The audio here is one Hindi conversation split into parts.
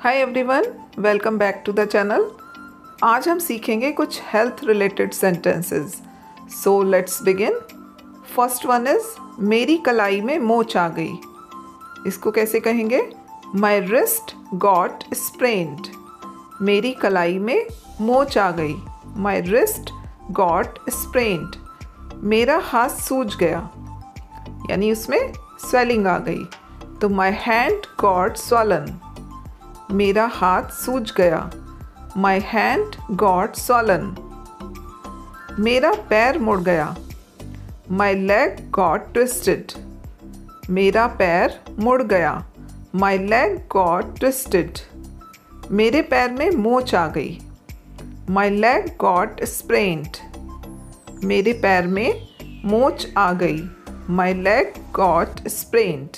Hi everyone, welcome back to the channel. आज हम सीखेंगे कुछ health related sentences. So let's begin. First one is मेरी कलाई में मोच आ गई। इसको कैसे कहेंगे? My wrist got sprained. मेरी कलाई में मोच आ गई। My wrist got sprained. मेरा हाथ सूज गया, यानी उसमें स्वेलिंग आ गई, तो माई हैंड गॉट स्वॉलन। मेरा हाथ सूज गया। My hand got swollen. मेरा पैर मुड़ गया। My leg got twisted. मेरा पैर मुड़ गया। My leg got twisted. मेरे पैर में मोच आ गई। My leg got sprained. मेरे पैर में मोच आ गई। My leg got sprained.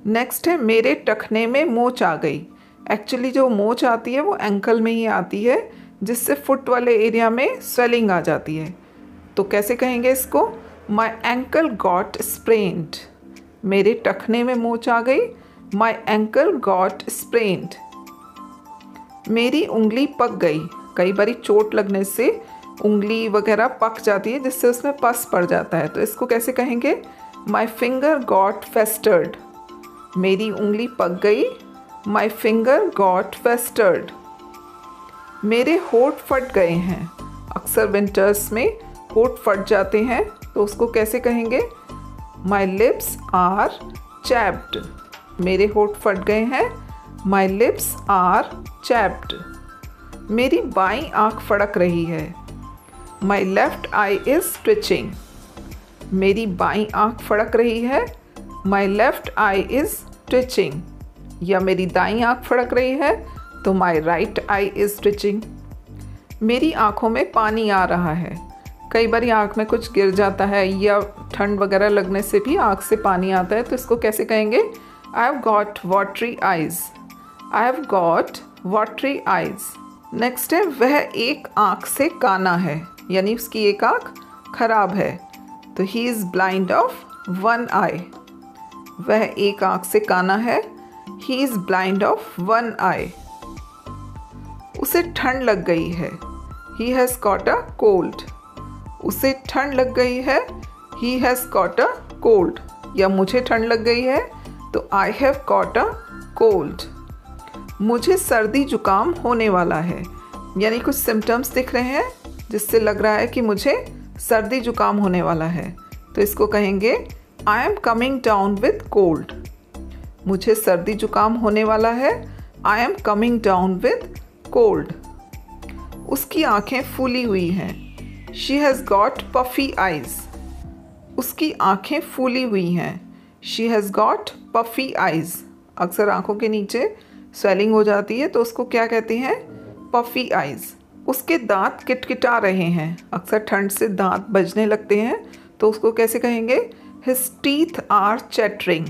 Next है मेरे टखने में मोच आ गई। एक्चुअली जो मोच आती है वो एंकल में ही आती है, जिससे फुट वाले एरिया में स्वेलिंग आ जाती है। तो कैसे कहेंगे इसको? माई एंकल गॉट स्प्रेन्ड। मेरे टखने में मोच आ गई। माई एंकल गॉट स्प्रेन्ड। मेरी उंगली पक गई। कई बार चोट लगने से उंगली वगैरह पक जाती है, जिससे उसमें पस पड़ जाता है। तो इसको कैसे कहेंगे? My finger got festered. मेरी उंगली पक गई। My finger got festered. मेरे होठ फट गए हैं। अक्सर विंटर्स में होठ फट जाते हैं, तो उसको कैसे कहेंगे? My lips are chapped. मेरे होठ फट गए हैं। My lips are chapped. मेरी बाईं आँख फड़क रही है। My left eye is twitching. मेरी बाईं आँख फड़क रही है। My left eye is twitching. या मेरी दाईं आँख फड़क रही है, तो my right eye is twitching. मेरी आँखों में पानी आ रहा है। कई बार आँख में कुछ गिर जाता है या ठंड वगैरह लगने से भी आँख से पानी आता है, तो इसको कैसे कहेंगे? आई have got watery eyes. I have got watery eyes. Next है वह एक आँख से काना है, यानी उसकी एक आँख खराब है, तो he is blind of one eye. वह एक आँख से काना है। He is blind of one eye. उसे ठंड लग गई है। He has got a cold. उसे ठंड लग गई है। He has got a cold. या मुझे ठंड लग गई है, तो I have got a cold. मुझे सर्दी जुकाम होने वाला है, यानी कुछ सिम्टम्स दिख रहे हैं जिससे लग रहा है कि मुझे सर्दी जुकाम होने वाला है, तो इसको कहेंगे I am coming down with cold. मुझे सर्दी जुकाम होने वाला है। I am coming down with cold. उसकी आँखें फूली हुई हैं। She has got puffy eyes. उसकी आँखें फूली हुई हैं। She has got puffy eyes. अक्सर आँखों के नीचे स्वेलिंग हो जाती है, तो उसको क्या कहते हैं? Puffy eyes. उसके दांत किटकिटा रहे हैं। अक्सर ठंड से दांत बजने लगते हैं, तो उसको कैसे कहेंगे? His teeth are chattering.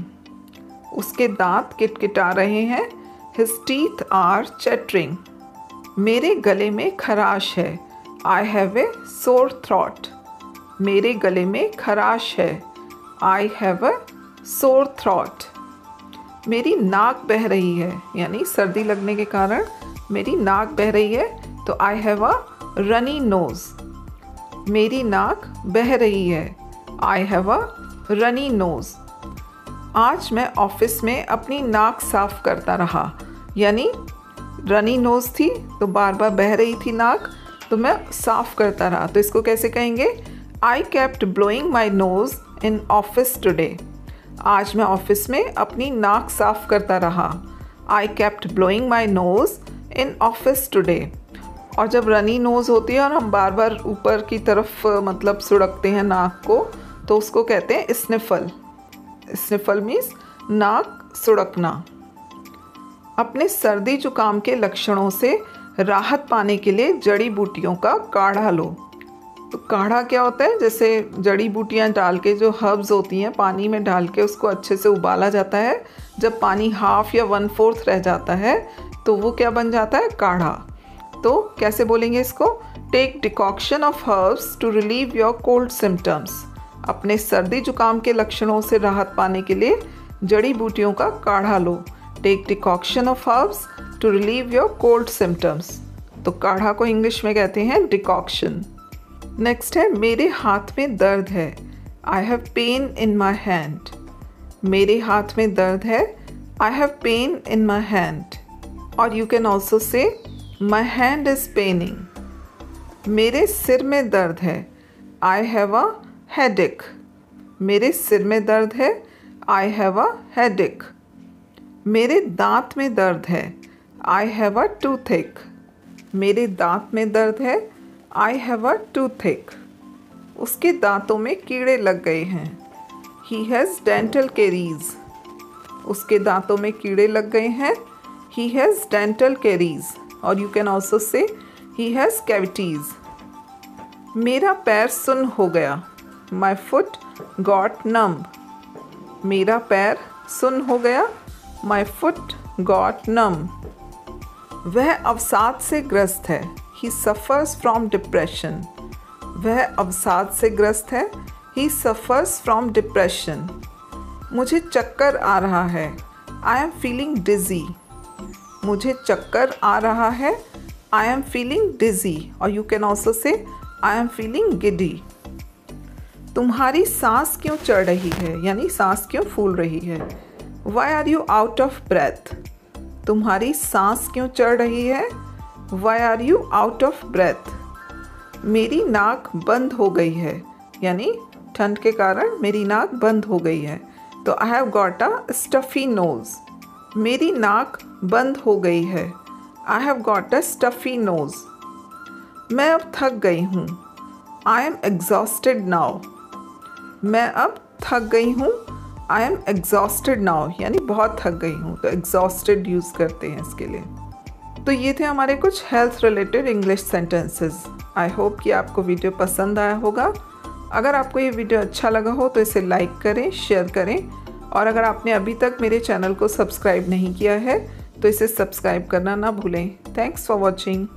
उसके दांत किटकिटा रहे हैं। His teeth are chattering. मेरे गले में खराश है। आई हैव ए सोर थ्रॉट। मेरे गले में खराश है। आई हैव अ सोर थ्रॉट। मेरी नाक बह रही है, यानी सर्दी लगने के कारण मेरी नाक बह रही है, तो I have a runny nose. मेरी नाक बह रही है। I have a runny nose. आज मैं ऑफिस में अपनी नाक साफ करता रहा, यानी रनी नोज़ थी तो बार बार बह रही थी नाक, तो मैं साफ करता रहा, तो इसको कैसे कहेंगे? I kept blowing my nose in office today. आज मैं ऑफिस में अपनी नाक साफ करता रहा। I kept blowing my nose in office today. और जब रनी नोज़ होती है और हम बार बार ऊपर की तरफ मतलब सुड़कते हैं नाक को, तो उसको कहते हैं स्निफल। स्निफल मीन्स नाक सुड़कना। अपने सर्दी जुकाम के लक्षणों से राहत पाने के लिए जड़ी बूटियों का काढ़ा लो। तो काढ़ा क्या होता है? जैसे जड़ी बूटियां डाल के, जो हर्ब्स होती हैं, पानी में डाल के उसको अच्छे से उबाला जाता है। जब पानी हाफ या 1/4 रह जाता है, तो वो क्या बन जाता है? काढ़ा। तो कैसे बोलेंगे इसको? Take decoction of herbs to relieve your cold symptoms. अपने सर्दी जुकाम के लक्षणों से राहत पाने के लिए जड़ी बूटियों का काढ़ा लो। Take decoction of herbs to relieve your cold symptoms. तो काढ़ा को इंग्लिश में कहते हैं डिकॉक्शन। नेक्स्ट है मेरे हाथ में दर्द है, I have pain in my hand. मेरे हाथ में दर्द है, I have pain in my hand. और you can also say my hand is Penning. मेरे सिर में दर्द है, आई हैव अ हेडेक। मेरे सिर में दर्द है, आई हैव अ हेडेक। मेरे दांत में दर्द है, आई हैव अ टूथेक। मेरे दांत में दर्द है, आई हैव अ टूथेक। उसके दांतों में कीड़े लग गए हैं, ही हैज़ डेंटल कैरीज। उसके दांतों में कीड़े लग गए हैं, ही हैज़ डेंटल कैरीज। और यू कैन ऑल्सो से ही हैज़ कैविटीज़। मेरा पैर सुन्न हो गया, माई फुट गॉट नम्ब। मेरा पैर सुन्न हो गया, माई फुट गॉट नम्ब। वह अवसाद से ग्रस्त है, ही सफ़र्स फ्रॉम डिप्रेशन। वह अवसाद से ग्रस्त है, ही सफ़र्स फ्रॉम डिप्रेशन। मुझे चक्कर आ रहा है, आई एम फीलिंग डिज़ी। मुझे चक्कर आ रहा है, आई एम फीलिंग डिज़ी। और यू कैन ऑल्सो से आई एम फीलिंग गिडी। तुम्हारी सांस क्यों चढ़ रही है, यानी सांस क्यों फूल रही है। Why are you out of breath. तुम्हारी सांस क्यों चढ़ रही है, why are you out of breath. मेरी नाक बंद हो गई है, यानी ठंड के कारण मेरी नाक बंद हो गई है। तो I have got a stuffy nose. मेरी नाक बंद हो गई है, I have got a stuffy nose. मैं अब थक गई हूँ, आई एम एग्जॉस्टेड नाउ। मैं अब थक गई हूँ, आई एम एग्जॉस्टेड नाउ, यानी बहुत थक गई हूँ। तो एग्जॉस्टेड यूज़ करते हैं इसके लिए। तो ये थे हमारे कुछ health related English sentences. I hope कि आपको वीडियो पसंद आया होगा। अगर आपको ये वीडियो अच्छा लगा हो तो इसे लाइक करें, शेयर करें। और अगर आपने अभी तक मेरे चैनल को सब्सक्राइब नहीं किया है तो इसे सब्सक्राइब करना ना भूलें। Thanks for watching.